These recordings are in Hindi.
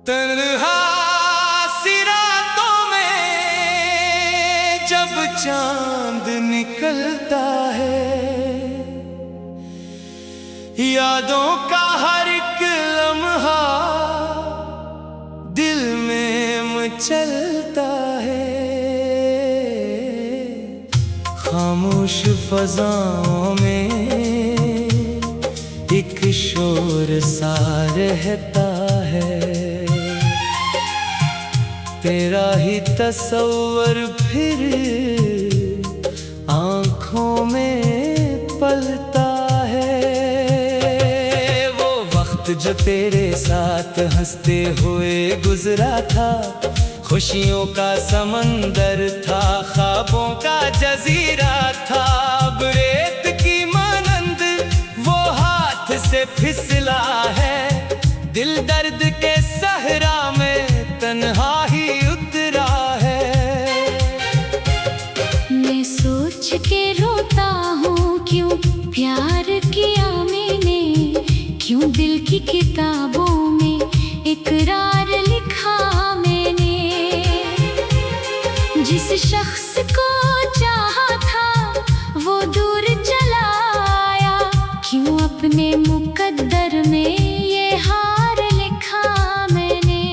तन्हा सी रातों में जब चांद निकलता है, यादों का हर एक लम्हा दिल में मचलता है। खामोश फज़ाओं में एक शोर सा रहता है, तेरा ही तस्वर फिर आँखों में पलता है। वो वक्त जो तेरे साथ हंसते हुए गुजरा था, खुशियों का समंदर था, ख्वाबों का जजीरा था। अब रेत की मानंद वो हाथ से फिसला है, दिल दर्द के सहरा में तन्हा ही उतरा है। मैं सोच के रोता हूँ क्यों प्यार किया मैंने, क्यों दिल की किताबों में इकरार लिखा मैंने। जिस शख्स को चाहा था वो दूर चला आया, क्यों अपने मुकद्दर में ये हार लिखा मैंने।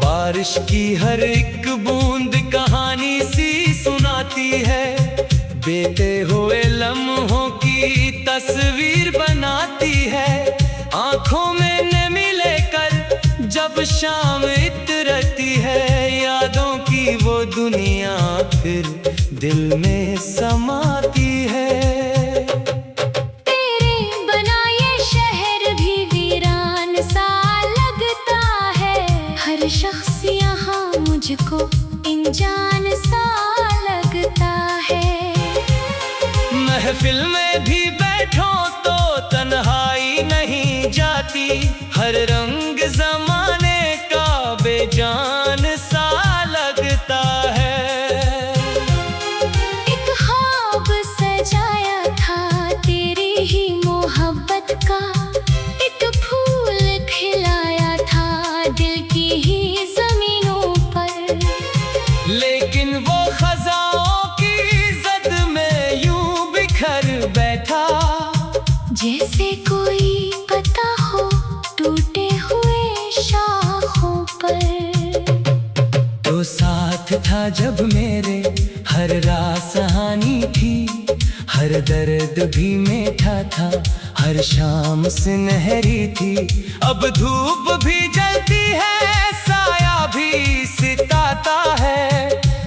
बारिश की हर एक बूंद कहानी सी सुनाती है, बीते हुए लम्हों की तस्वीर बनाती है। आंखों में नमी लेकर जब शाम इतरती है, यादों की वो दुनिया फिर दिल में समाती है। तेरे बनाए शहर भी वीरान सा लगता है, हर शख्स यहाँ मुझको अनजान सा लगता है। महफिल में भी बैठो तो तन्हाई नहीं जाती, हर रंग जमाने का बेजान सा लगता है। एक ख्वाब सजाया था तेरी ही मोहब्बत का, एक फूल खिलाया था दिल की ही जमीनों पर। लेकिन वो खजाओं की जद में यूं बिखर बैठा, जैसे कोई पता हो टूटे हुए शाखों पर। तो साथ था जब मेरे, हर रात सहानी थी, हर दर्द भी मीठा था, हर शाम सुनहरी थी। अब धूप भी जलती है, साया भी सिताता है,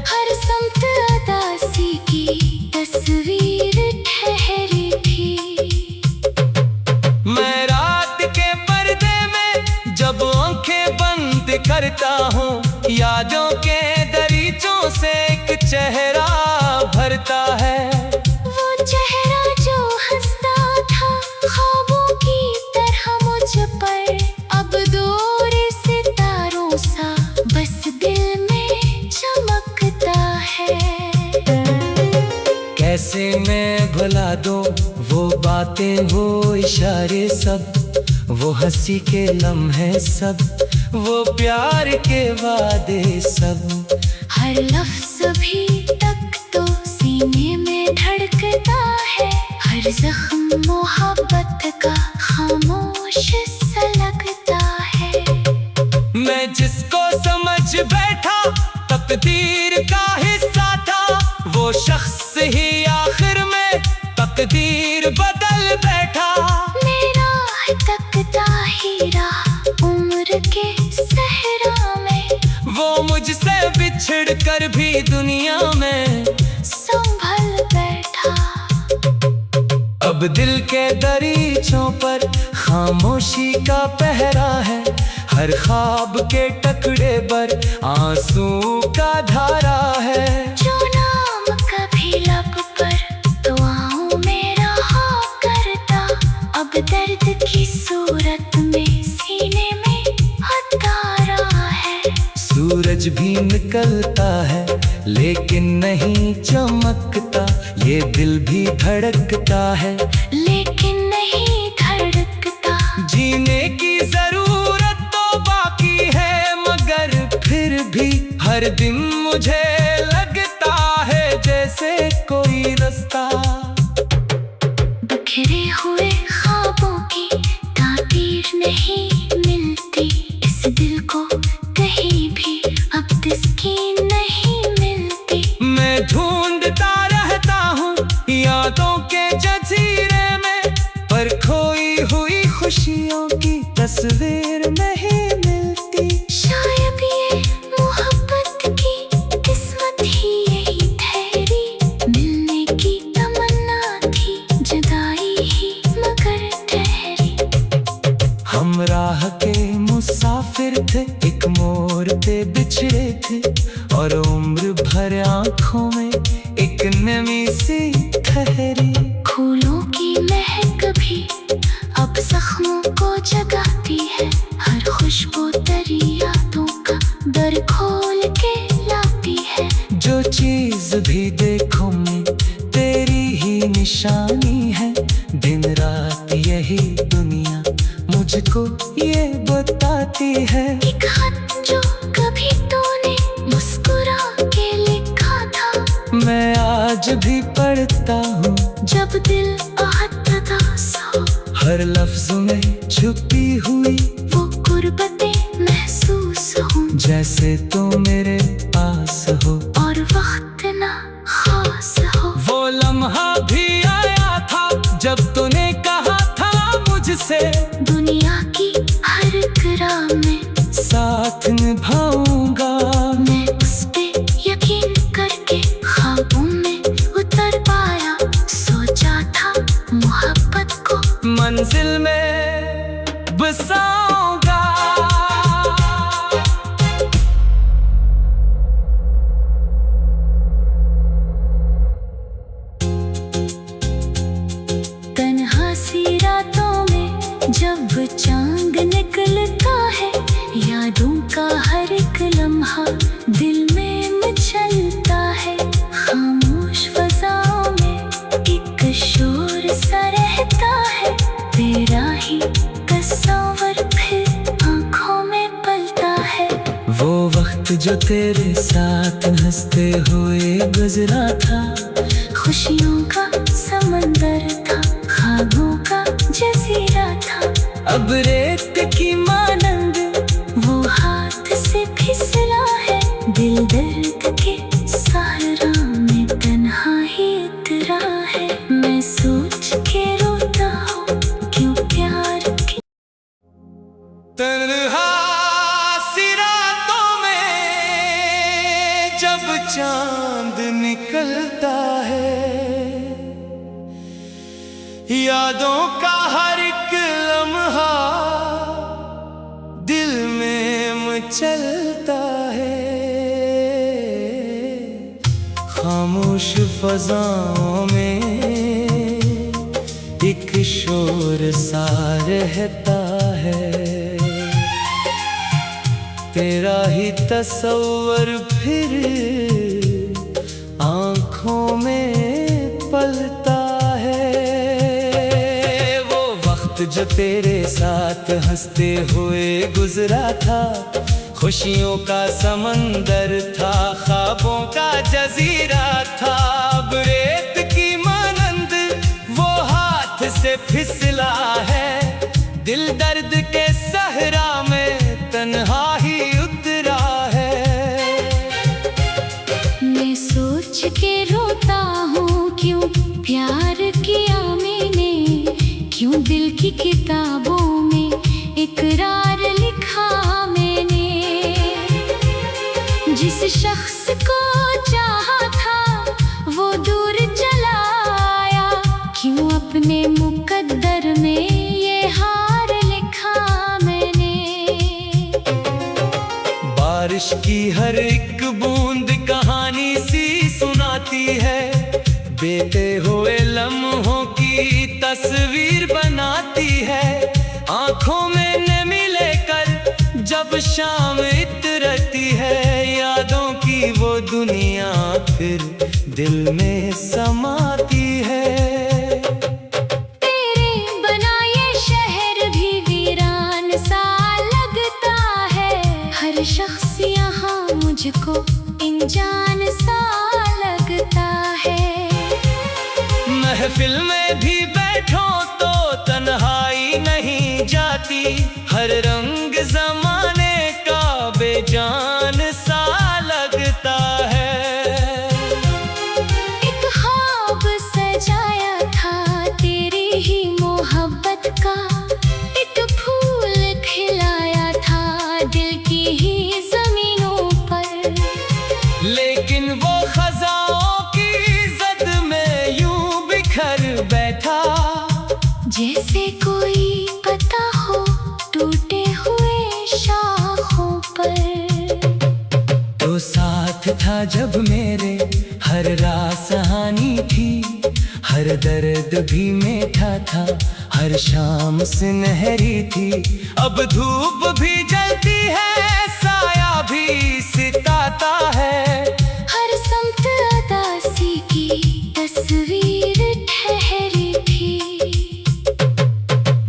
हर समत उदासी की तस्वीर ठहरी थी। मैं रात के पर्दे में जब आंखें बंद करता हूँ, यादों के दरीचों से एक चेहरा भरता है। वो चेहरा जो हंसता था ख्वाबों की तरह मुझ पर, अब दूर सितारों सा बस दिल में चमकता है। कैसे मैं भुला दूं वो बातें, वो इशारे सब, वो हंसी के लम्हे सब, वो प्यार के वादे सब। हर लफ्ज़ भी तक तो सीने में धड़कता है, हर ज़ख्म मोहब्बत का खामोश सा लगता है। मैं जिसको समझ बैठा तकदीर का हिस्सा था, वो शख्स ही आखिर में तकदीर बदल बैठा। मेरा तकता हीरा उम्र के सहरा में, वो मुझसे बिछड़ कर भी दुनिया में संभल बैठा। अब दिल के दरीचों पर खामोशी का पहरा है, हर ख्वाब के टुकड़े पर आंसू का धारा है। जो नाम कभी लब पर दुआओं में रहा करता, अब दर्द की सूरत में सीने में हतारा है। सूरज भी निकलता है लेकिन नहीं चमकता, ये दिल भी धड़कता है लेकिन नहीं धड़कता। जीने की जरूरत हर दिन मुझे लगता है जैसे कोई रास्ता। बिखरे हुए ख्वाबों की ताबीर नहीं मिलती, इस दिल को कहीं भी अब तस्कीन नहीं मिलती। मैं ढूंढता रहता हूँ यादों के जजीरे में, पर खोई हुई खुशियों की तस्वीर नहीं मिलती। शायद ये मोहब्बत की किस्मत ही यही ठहरी, मिलने की तमन्ना थी जुदाई ही मगर ठहरी। हम राह के मुसाफिर थे, एक मोड़ पे बिछड़े थे, और उम्र भर आंखों में एक नमी सी ठहरी। फूलों की महक भी अब जख्मों को जगाती है, हर खुशबू तेरी यादों का दर खोल के लाती है। जो चीज भी देखो मैं तेरी ही निशानी है, दिन रात यही दुनिया मुझको ये बताती है। एक खत जो कभी तूने मुस्कुरा के लिखा था, मैं आज भी पढ़ता हूँ जब दिल उदास हो। हर लफ्ज में छुपी हुई वो गुर्बतें महसूस हो, जैसे तो मेरे पास हो, और वक्त ना खास हो। वो लम्हा भी आया था जब तूने कहा था मुझसे, दुनिया की हर राह में साथ निभाऊंगा। मैं उस पे यकीन करके ख्वाबों में उतर पाया, सोचा था मोहब्बत को मंजिल में बसाऊंगा। तन्हा सी रातों में जब चांद निकलता है, यादों का हर एक लम्हा दिल में मचलता है। खामोश फज़ाओं में एक शोर सा रहता है, तेरा ही तस्वर फिर आँखों में पलता है। वो वक्त जो तेरे साथ हंसते हुए गुजरा था, खुशियों का समंदर था, ख्वाबों का जजीरा था। अब रेत की मानंद वो हाथ से फिसला है, दिल दर्द के सहारा में तन्हा ही उतरा है। मैं सोच के रोता हूँ क्यों प्यार की तन्हा सी रातों में जब चांद निकलता है, यादों का हर एक लम्हा दिल में मचलता है। खामोश फज़ाओं में एक शोर सा रहता है, तेरा ही तस्वर फिर आँखों में पलता है। वो वक्त जो तेरे साथ हंसते हुए गुजरा था, खुशियों का समंदर था, ख्वाबों का जजीरा था। अब रेत की मानंद वो हाथ से फिसला है, दिल दर्द के सहरा में तन्हा ही उतरा है। मैं सोच के रोता हूँ क्यों प्यार किया मैंने, क्यों दिल की किताबों में इकरार लिखा मैंने। जिस शख्स को चाहा था वो दूर चला आया, क्यों अपने मुकद्दर में ये हार लिखा मैंने। बारिश की हर एक बूंद कहानी सी सुनाती है, बीते हुए लम्हों की तस्वीर बनाती है। आंखों में नमी लेकर जब शाम इतरती है, यादों की वो दुनिया फिर दिल में समाती है। तेरे बनाए शहर भी वीरान सा लगता है, हर शख्स यहाँ मुझे मुझको इंजान सा लगता है। महफिल में भी बैठो तो तन्हाई नहीं जाती, हर रंग जमाने का बेजान सा लगता है। एक ख्वाब सजाया था तेरी ही मोहब्बत का, एक फूल खिलाया था दिल की ही जमीनों पर, लेकिन वो खजाओं की जद में यूं बिखर बैठा, जैसे कोई पता हो टूटे हुए शाखों पर। तो साथ था जब मेरे, हर रात सहानी थी, हर दर्द भी मीठा था, हर शाम सुनहरी थी। अब धूप भी जलती है, साया भी सिताता है, हर समत उदासी की तस्वीर ठहरी थी।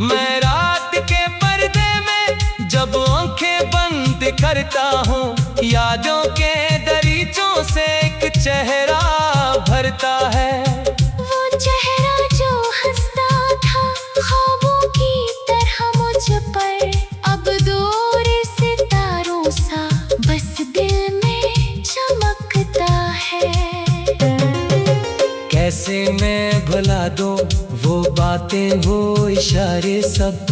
मैं रात के पर्दे में जब आंखें बंद करता हूँ, यादों के दरीचों से एक चेहरा भरता है। वो चेहरा जो हंसता था ख्वाबों की तरह मुझ पर, अब दूर सितारों सा बस दिल में चमकता है। कैसे मैं भुला दूं वो बातें, वो इशारे सब,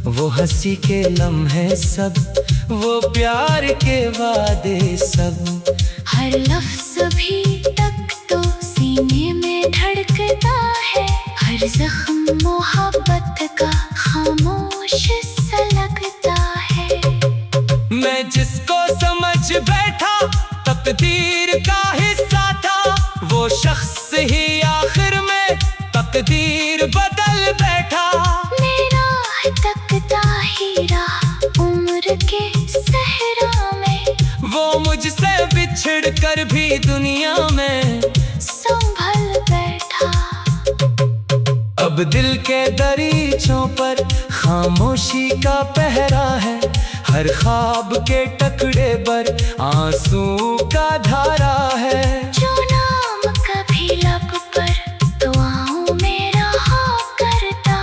वो हंसी के लम्हे सब, वो प्यार के वादे सब। हर लफ्ज़ भी तक तो सीने में धड़कता है, हर जख्म मोहब्बत का खामोश सा लगता है। मैं जिसको समझ बैठा तकदीर का हिस्सा था, वो शख्स ही आखिर में तकदीर बदल बैठा। मेरा तकता ही रहा उम्र के सहरा में, वो मुझसे बिछड़ कर भी दुनिया में संभल बैठा। अब दिल के दरीचों पर खामोशी का पहरा है, हर ख्वाब के टुकड़े पर आंसू का धारा है। जो नाम कभी लब पर दुआओं में रहा करता,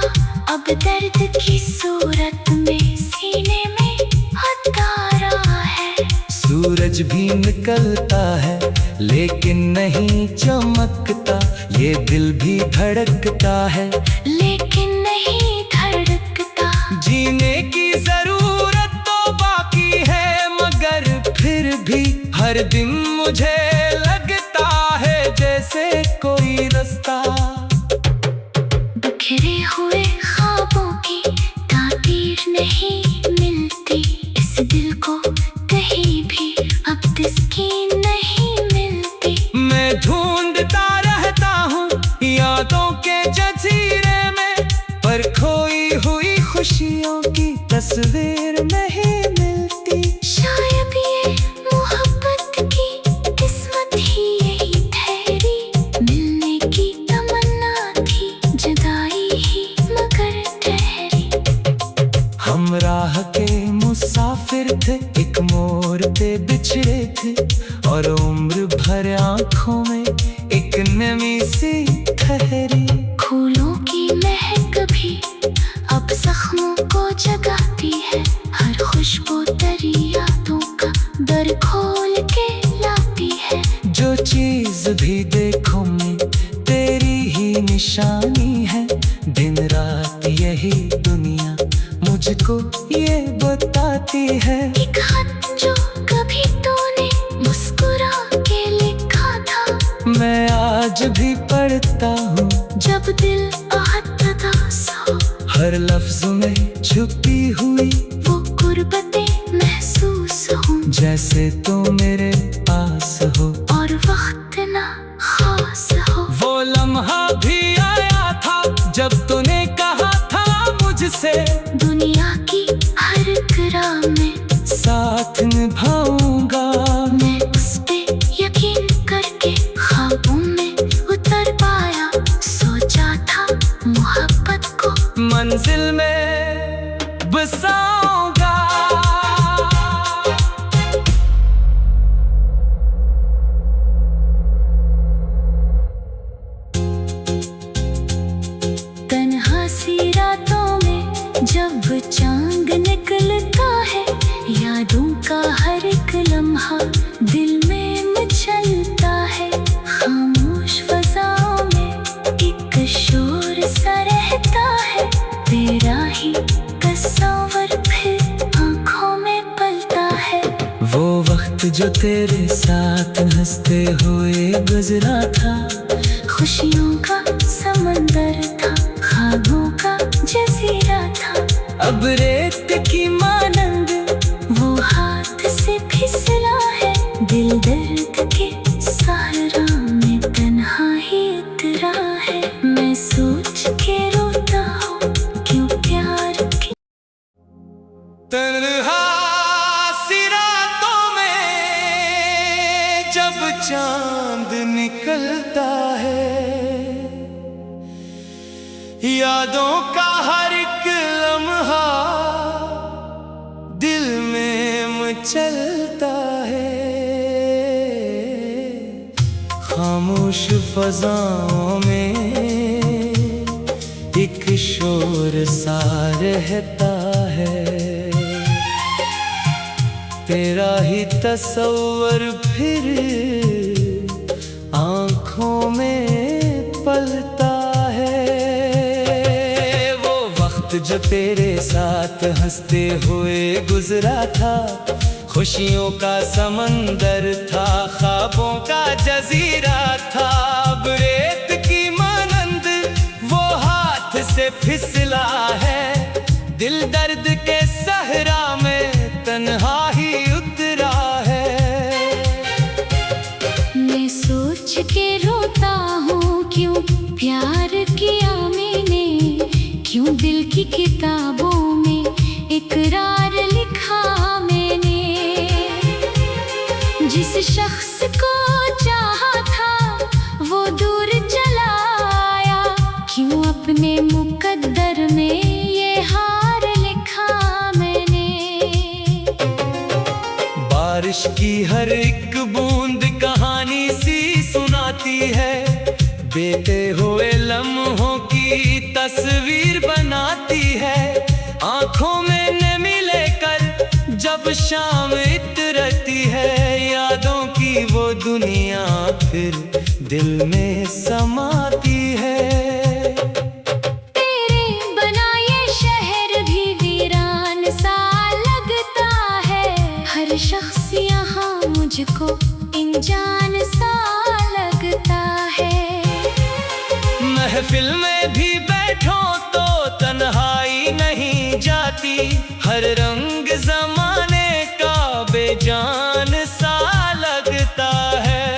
अब दर्द की सूरत में सीने में हथकड़ा है। सूरज भी निकलता है लेकिन नहीं चमकता, ये दिल भी धड़कता है लेकिन नहीं धड़कता। जीने की जरूरत तो बाकी है, मगर फिर भी हर दिन मुझे लगता है जैसे कोई रास्ता। बिखरे हुए ख्वाबों की ताबीर नहीं मिलती, इस दिल को कहीं भी अब तस्कीन नहीं मिलती। मैं ढूंढता रहता हूँ यादों के जजीरे में, पर खोई हुई खुशियों की तस्वीर नहीं मिलती। शायद ये मोहब्बत की किस्मत ही यही ठहरी, मिलने की तमन्ना थी जुदाई ही मगर ठहरी। हम राह के मुसाफिर थे, एक मोड़ पे बिछड़े थे, और उम्र भर आंखों में एक नमी सी ठहरी। फूलों की महक भी अब जख्मों को जगाती है, हर खुशबू तेरी यादों का दर खोल के लाती है। जो चीज भी देखो मैं तेरी ही निशानी है, दिन रात यही दुनिया मुझको ये बताती है। एक खत जो कभी तूने मुस्कुरा के लिखा था, मैं आज भी पढ़ता हूँ जब दिल उदास हो, हर लफ्ज में छुपी हुई वो गुर्बतें महसूस हों, जैसे तो मेरे पास हो। और वक्त ना खास हो। वो लम्हा भी आया था जब तूने कहा था मुझसे, दुनिया की हर करा में साथ निभाऊंगा। मैं उस पे यकीन करके ख्वाबों में उतर पाया, सोचा था मोहब्बत को मंजिल में बसाऊंगा। चांद निकलता है, यादों का हर एक लम्हा दिल में मचलता है। खामोश फज़ाओं में एक शोर सा रहता है, तेरा ही तस्वर फिर आँखों में पलता है। वो वक्त जो तेरे साथ हंसते हुए गुजरा था, खुशियों का समंदर था, ख्वाबों का जजीरा था। अब रेत की मानंद वो हाथ से फिसला है, दिल दर्द के सहारा में तन्हा ही उतरा है। मैं सोच के रोता हूँ क्यों प्यार की तन्हा सी रातों में जब चांद निकलता है, यादों का हर एक लम्हा दिल में मचलता है। खामोश फज़ाओं में एक शोर सा रहता है, तेरा ही तस्वर फिर आँखों में पलता है। वो वक्त जो तेरे साथ हंसते हुए गुजरा था, खुशियों का समंदर था, ख्वाबों का जजीरा था। अब रेत की मानंद वो हाथ से फिसला है, दिल दर्द के सहरा में तन्हा ही उतरा है। मैं सोच के रोता हूँ क्यों प्यार किया मैंने, क्यों दिल की किताबों में इकरार लिखा मैंने। जिस शख्स को चाहा था वो दूर चला आया, क्यों अपने मुकद्दर में ये हार लिखा मैंने। बारिश की हर एक बूंद कहानी सी सुनाती है, बीते हुए लम्हों की तस्वीर बनाती है। आंखों में नमी लेकर जब शाम इतरती है, यादों की वो दुनिया फिर दिल में समाती है। तेरे बनाए शहर भी वीरान सा लगता है, हर शख्स यहाँ मुझको अनजान सा लगता है। महफिल में भी बैठो तो तन्हाई नहीं जाती, हर रंग जमाने का बेजान सा लगता है।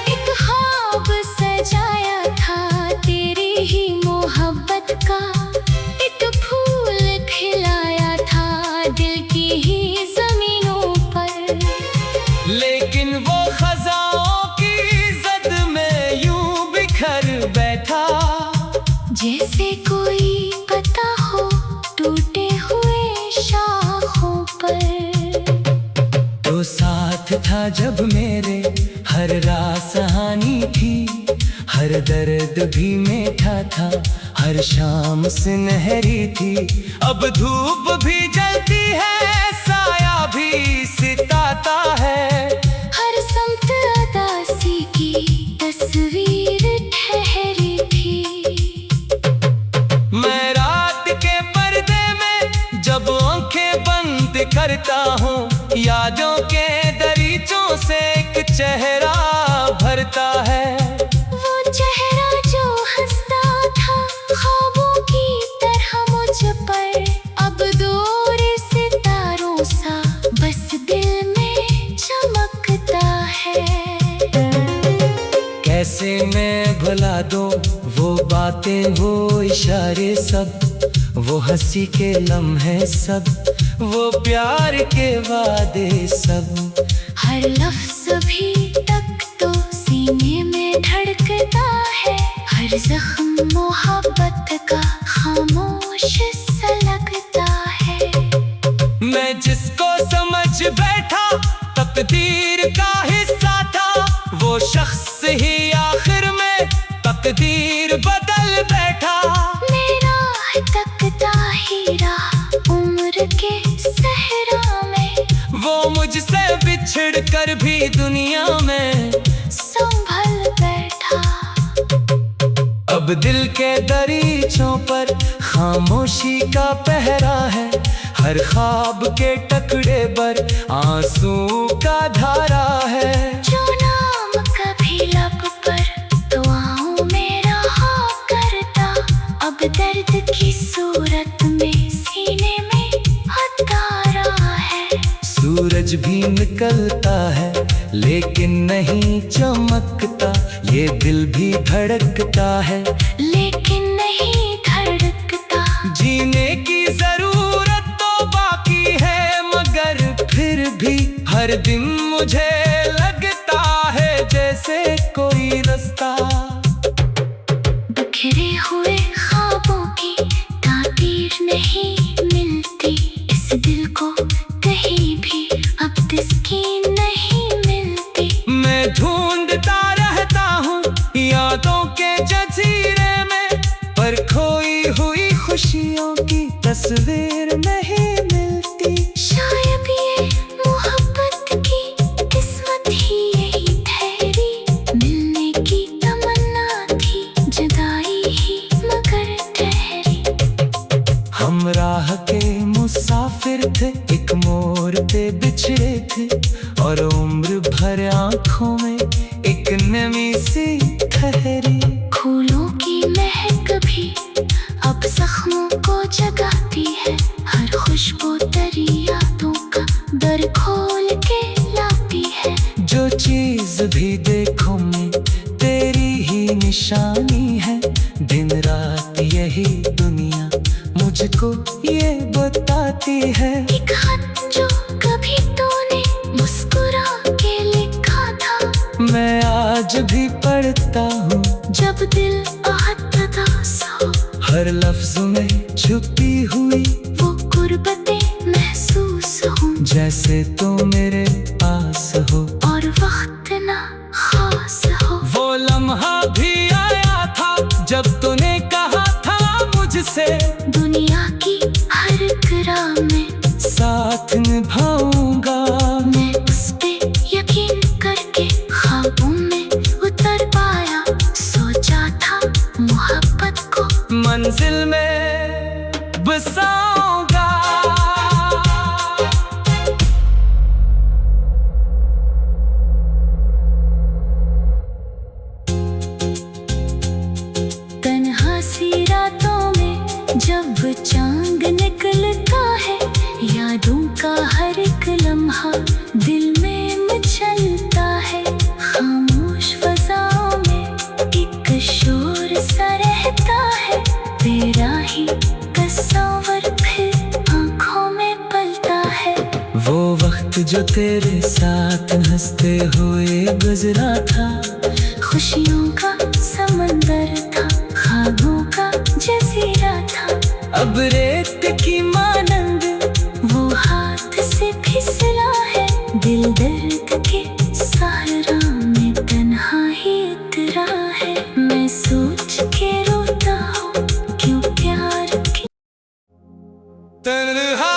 एक ख्वाब सजाया था तेरी ही मोहब्बत का, एक फूल खिलाया था दिल की ही जमीनों पर। लेकिन वो खजाओं की जद में यूं बिखर बैठा, जैसे कोई पता हो टूटे हुए शाखों पर। तो साथ था जब मेरे, हर रात सहानी थी, हर दर्द भी मीठा था, हर शाम सुनहरी थी। अब धूप भी जलती है, साया भी सिताता है, हर समत उदासी की तस्वीर ठहरी थी। मैं रात के पर्दे में जब आंखें बंद करता हूँ, यादों के दरीचों से एक चेहरा भरता है। वो चेहरा जो हंसता था ख्वाबों की तरह मुझ पर, अब दूर सितारों सा बस दिल में चमकता है। कैसे मैं भुला दूं वो बातें, वो इशारे सब, वो हंसी के लम्हे सब, वो प्यार के वादे सब। हर लफ्ज़ भी तक तो सीने में धड़कता है, हर जख्म मोहब्बत का खामोश सा लगता है। मैं जिसको समझ बैठा तकदीर का हिस्सा था, वो शख्स ही आखिर में तकदीर बदल बैठा। मेरा तकता आखिरी राह उम्र के सहरा में, वो मुझसे बिछड़ कर भी दुनिया में संभल बैठा। अब दिल के दरीचों पर खामोशी का पहरा है, हर ख्वाब के टुकड़े पर आंसू का धारा है। जो नाम कभी लब पर दुआओं में रहा करता, अब दर्द की सूरत में सीने में हथकड़ा है। सूरज भी निकलता है लेकिन नहीं चमकता, ये दिल भी धड़कता है लेकिन नहीं धड़कता। जीने की जरूरत तो बाकी है, मगर फिर भी हर दिन मुझे लगता है जैसे कोई रास्ता। बिखरे हुए ख्वाबों की ताबीर नहीं मिलती, इस दिल को कहीं भी अब तस्कीन नहीं मिलती। मैं ढूंढता रहता हूँ यादों के जजीरे में, पर खोई हुई खुशियों की तस्वीर नहीं मिलती। शायद ये मोहब्बत की किस्मत ही यही ठहरी, मिलने की तमन्ना थी जुदाई ही मगर ठहरी। हम राह के मुसाफिर थे, एक मोड़ पे बिछड़े थे, और उम्र भर आंखों में एक नमी सी ठहरी। फूलों की महक भी अब जख्मों को जगाती है, हर खुशबू तेरी यादों का दर खोल के लाती है। जो चीज भी देखो मैं तेरी ही निशानी है, दिन रात यही दुनिया मुझको ये बताती है। एक खत जो कभी तूने मुस्कुरा के लिखा था, मैं आज भी पढ़ता हूँ जब दिल उदास हो। हर लफ्ज में छुपी हुई वो गुर्बतें महसूस हो, जैसे तो मेरे पास हो। और वक्त ना खास हो। वो लम्हा भी आया था जब तूने कहा था मुझसे, दुनिया की हर किरा में साथ निभाऊंगा। मैं उस पे यकीन करके ख्वाबों में उतर पाया, सोचा था मोहब्बत को मंजिल में बसाऊंगा। तन्हा सी रातों में जब चांद निकलता है, यादों का हर एक लम्हा दिल में मचलता है। खामोश फज़ाओं में एक शोर सा रहता है, तेरा ही तस्वर फिर आँखों में पलता है। वो वक्त जो तेरे साथ हंसते हुए गुजरा था, खुशियों का समंदर था, ख्वाबों का जजीरा था। अब रेत की मानंद वो हाथ से फिसला है, दिल दर्द के सहारा में तन्हा ही उतरा है। मैं सोच के रोता हूँ क्यों प्यार की तन्हा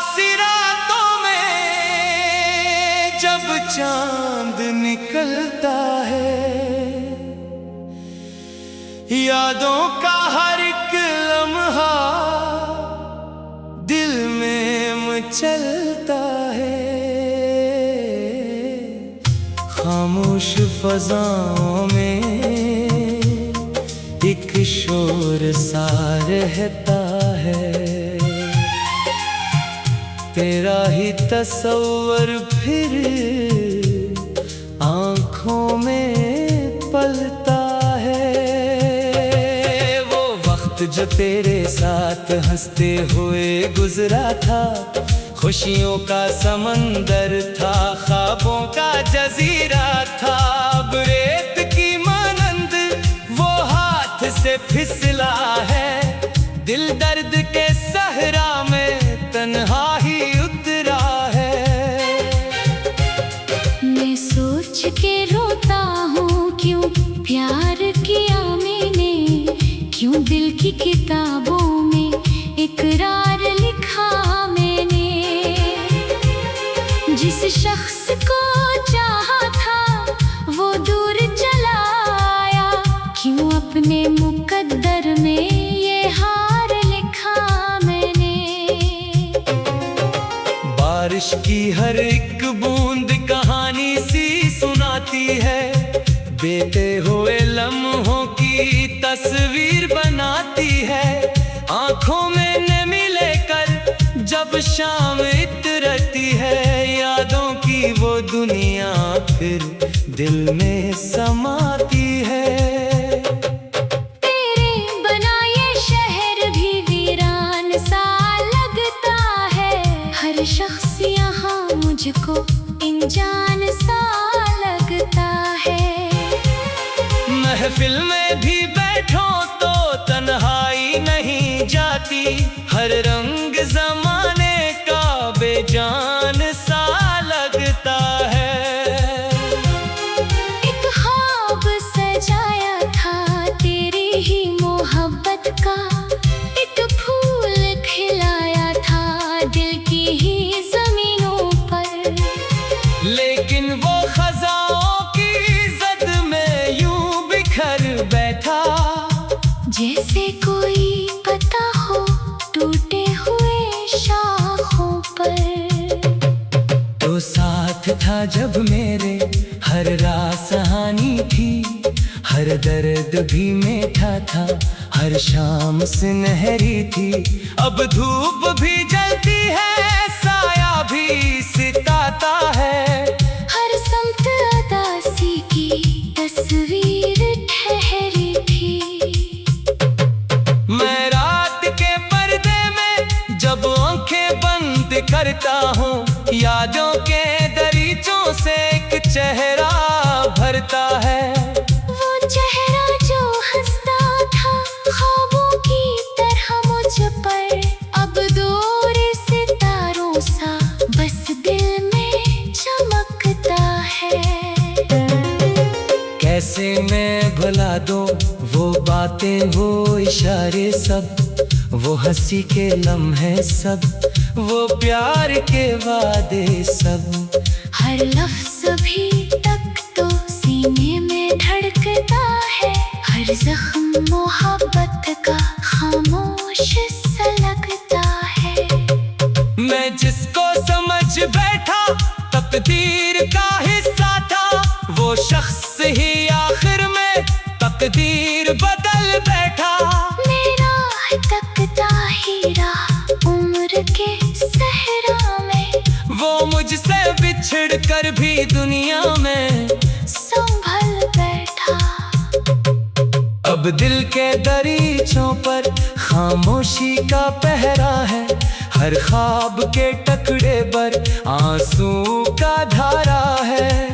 सी रातों में जब चांद निकलता है, यादों का हर एक लम्हा दिल में मचलता है। खामोश फज़ाओं में एक शोर सा रहता है, तेरा ही तस्वर फिर आँखों में पलता है। वो वक्त जो तेरे साथ हंसते हुए गुजरा था, खुशियों का समंदर था, ख्वाबों का जजीरा था। अब रेत की मानंद वो हाथ से फिसला है, दिल दर्द के सहरा में तन्हा ही उतरा है। मैं सोच के रोता हूँ क्यों प्यार किया मैंने, क्यों दिल की किताबों में एक बारिश की हर एक बूंद कहानी सी सुनाती है, बीते हुए लम्हों की तस्वीर बनाती है। आंखों में नमी लेकर जब शाम इतरती है, यादों की वो दुनिया फिर दिल में समाती है। शख्स यहाँ मुझको अनजान सा लगता है। महफिल में भी बैठो तो तन्हाई नहीं जाती, हर रंग जमाने का बेजान सा लगता है। एक ख्वाब सजाया था तेरी ही मोहब्बत का, एक फूल खिलाया था दिल की ही जमीनों पर, लेकिन वो खजाओं की जद में यूं बिखर बैठा, जैसे कोई पता हो टूटे हुए शाखों पर। तो साथ था जब मेरे, हर रात सहानी थी, हर दर्द भी मीठा था, हर शाम सुनहरी थी। अब धूप भी जलती है, साया भी सिताता है, हर समत उदासी की तस्वीर ठहरी थी। मैं रात के पर्दे में जब आंखें बंद करता हूँ, यादों के दरीचों से एक चेहरा भरता है। वो चेहरा जो हंसता था ख्वाबों की तरह मुझ पर, अब दूर सितारों सा बस दिल में चमकता है। कैसे मैं भुला दूं वो बातें, वो इशारे सब, वो हंसी के लम्हे सब, वो प्यार के वादे सब। हर लफ्ज़ भी तक तो सीने में धड़कता है, हर जख्म मोहब्बत का खामोश सा लगता है। मैं जिसको समझ बैठा तकदीर का हिस्सा था, वो शख्स ही आखिर में तकदीर बदल बैठा। मेरा तकता ही रहा उम्र के सहरा में, वो मुझसे बिछड़ कर भी दुनिया में संभल बैठा। अब दिल के दरीचों पर खामोशी का पहरा है, हर ख्वाब के टुकड़े पर आंसू का धारा है।